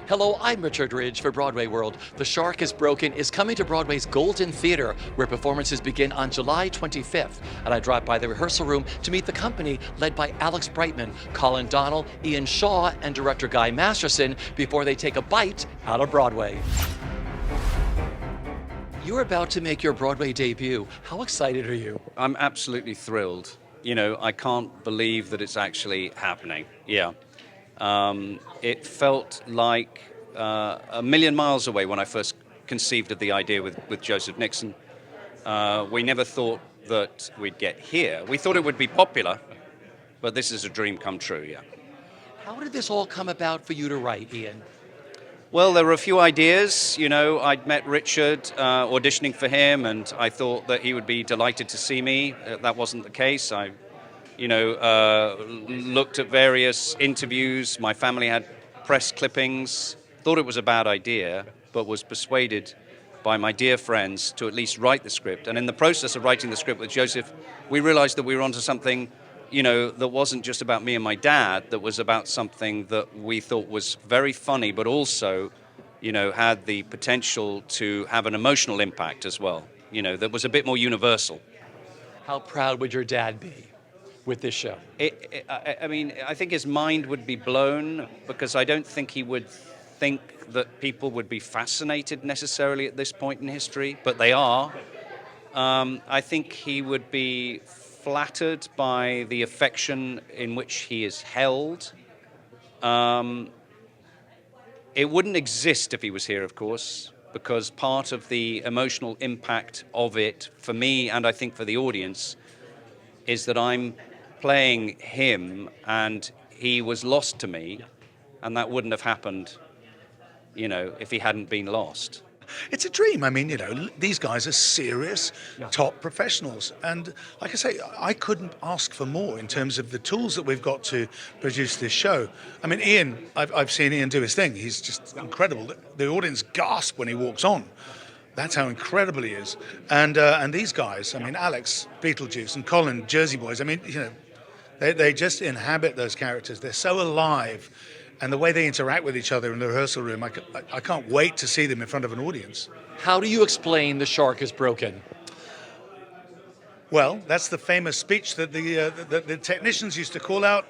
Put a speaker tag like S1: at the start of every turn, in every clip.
S1: Hello, I'm Richard Ridge for Broadway World. The Shark is Broken is coming to Broadway's Golden Theatre, where performances begin on July 25th. And I dropped by the rehearsal room to meet the company led by Alex Brightman, Colin Donnell, Ian Shaw, and director Guy Masterson before they take a bite out of Broadway. You're about to make your Broadway debut. How excited are you?
S2: I'm absolutely thrilled. I can't believe that it's actually happening. Yeah. It felt like a million miles away when I first conceived of the idea with Joseph Nixon. We never thought that we'd get here. We thought it would be popular, but this is a dream come true, yeah.
S1: How did this all come about for you to write, Ian?
S2: Well, there were a few ideas. I'd met Richard auditioning for him, and I thought that he would be delighted to see me. That wasn't the case. I looked at various interviews. My family had press clippings. Thought it was a bad idea, but was persuaded by my dear friends to at least write the script. And in the process of writing the script with Joseph, we realized that we were onto something, that wasn't just about me and my dad, that was about something that we thought was very funny, but also, had the potential to have an emotional impact as well, that was a bit more universal.
S1: How proud would your dad be with this show?
S2: I think his mind would be blown, because I don't think he would think that people would be fascinated necessarily at this point in history, but they are. I think he would be flattered by the affection in which he is held. It wouldn't exist if he was here, of course, because part of the emotional impact of it, for me and I think for the audience, is that I'm playing him and he was lost to me, and that wouldn't have happened, if he hadn't been lost.
S3: It's a dream. These guys are serious, top professionals. And like I say, I couldn't ask for more in terms of the tools that we've got to produce this show. Ian, I've seen Ian do his thing. He's just incredible. The audience gasp when he walks on. That's how incredible he is. And these guys, Alex, Beetlejuice, and Colin, Jersey Boys, they just inhabit those characters. They're so alive. And the way they interact with each other in the rehearsal room, I can't wait to see them in front of an audience.
S1: How do you explain The Shark is Broken?
S3: Well, that's the famous speech that the technicians used to call out.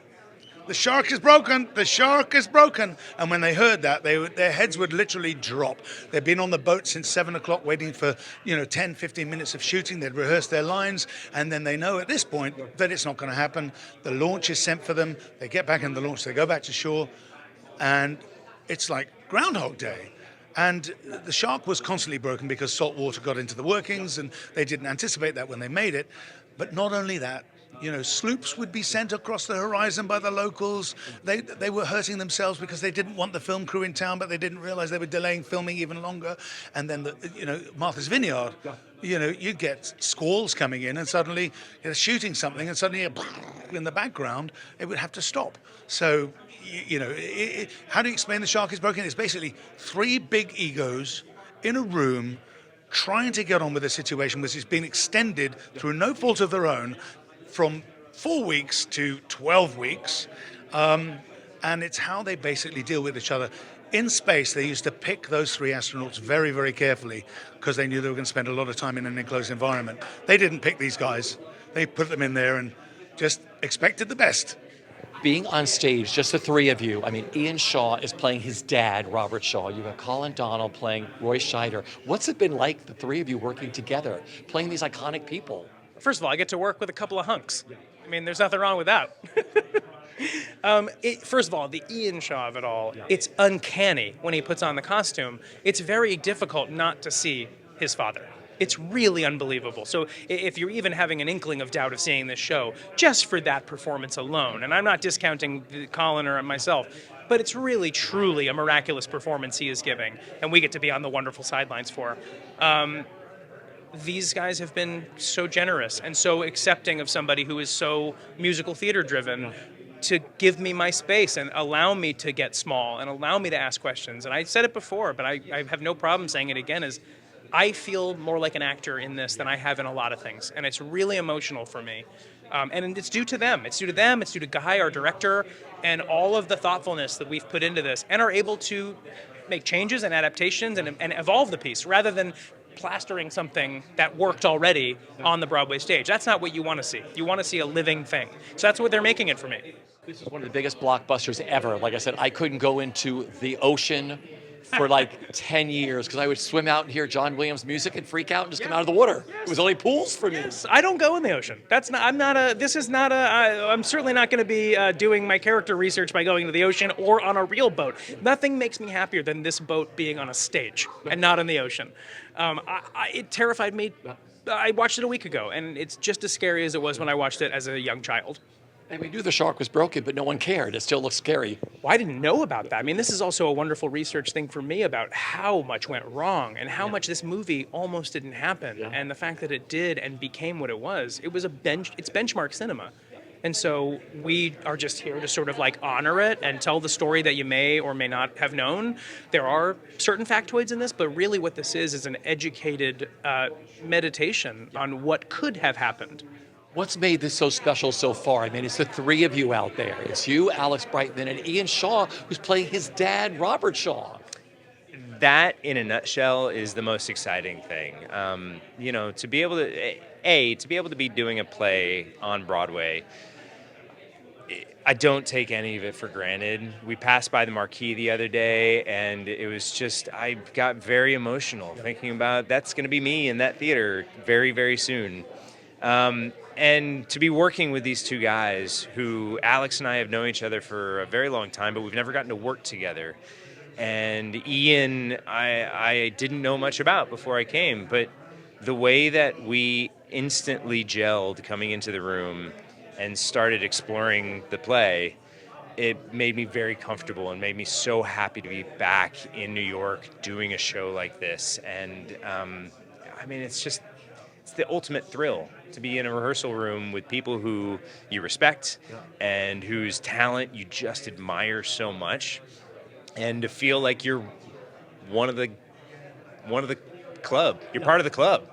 S3: The shark is broken, the shark is broken. And when they heard that, their heads would literally drop. They'd been on the boat since 7 o'clock waiting for 10, 15 minutes of shooting. They'd rehearsed their lines, and then they know at this point that it's not going to happen. The launch is sent for them. They get back in the launch, they go back to shore, and it's like Groundhog Day. And the shark was constantly broken because salt water got into the workings, and they didn't anticipate that when they made it. But not only that, sloops would be sent across the horizon by the locals. They were hurting themselves because they didn't want the film crew in town, but they didn't realize they were delaying filming even longer. And then Martha's Vineyard, you get squalls coming in, and suddenly shooting something, and suddenly in the background it would have to stop. So how do you explain The Shark is Broken? It's basically three big egos in a room trying to get on with a situation which has been extended through no fault of their own from 4 weeks to 12 weeks. And it's how they basically deal with each other. In space, they used to pick those three astronauts very, very carefully because they knew they were going to spend a lot of time in an enclosed environment. They didn't pick these guys. They put them in there and just expected the best.
S1: Being on stage, just the three of you, Ian Shaw is playing his dad, Robert Shaw. You have Colin Donnell playing Roy Scheider. What's it been like, the three of you working together, playing these iconic people?
S4: First of all, I get to work with a couple of hunks. There's nothing wrong with that. First of all, the Ian Shaw of it all, it's uncanny when he puts on the costume. It's very difficult not to see his father. It's really unbelievable. So if you're even having an inkling of doubt of seeing this show, just for that performance alone, and I'm not discounting Colin or myself, but it's really, truly a miraculous performance he is giving, and we get to be on the wonderful sidelines for. These guys have been so generous and so accepting of somebody who is so musical theater driven to give me my space and allow me to get small and allow me to ask questions. And I said it before, but I have no problem saying it again, is I feel more like an actor in this than I have in a lot of things. And it's really emotional for me. And it's due to them. It's due to them. It's due to Guy, our director, and all of the thoughtfulness that we've put into this, and are able to make changes and adaptations and evolve the piece rather than plastering something that worked already on the Broadway stage. That's not what you want to see. You want to see a living thing. So that's what they're making it for me.
S1: This is one of the biggest blockbusters ever. Like I said, I couldn't go into the ocean for like 10 years because I would swim out and hear John Williams music and freak out and just come out of the water. It was only pools for me.
S4: Yes, I don't go in the ocean. That's not. I'm certainly not going to be doing my character research by going to the ocean or on a real boat. Nothing makes me happier than this boat being on a stage and not in the ocean. It terrified me. I watched it a week ago, and it's just as scary as it was when I watched it as a young child.
S1: And we knew the shark was broken, but no one cared. It still looks scary.
S4: Well, I didn't know about that. I mean, this is also a wonderful research thing for me about how much went wrong and how much this movie almost didn't happen. Yeah. And the fact that it did and became what it was it's benchmark cinema. And so we are just here to sort of like honor it and tell the story that you may or may not have known. There are certain factoids in this, but really what this is an educated meditation on what could have happened.
S1: What's made this so special so far? I mean, it's the three of you out there. It's you, Alex Brightman, and Ian Shaw, who's playing his dad, Robert Shaw.
S5: That, in a nutshell, is the most exciting thing. To be able to be doing a play on Broadway, I don't take any of it for granted. We passed by the marquee the other day, and it was just, I got very emotional thinking about that's going to be me in that theater very, very soon. And to be working with these two guys who Alex and I have known each other for a very long time, but we've never gotten to work together. And Ian, I didn't know much about before I came, but the way that we instantly gelled coming into the room and started exploring the play, it made me very comfortable and made me so happy to be back in New York doing a show like this. And it's the ultimate thrill to be in a rehearsal room with people who you respect and whose talent you just admire so much, and to feel like you're one of the club. You're part of the club.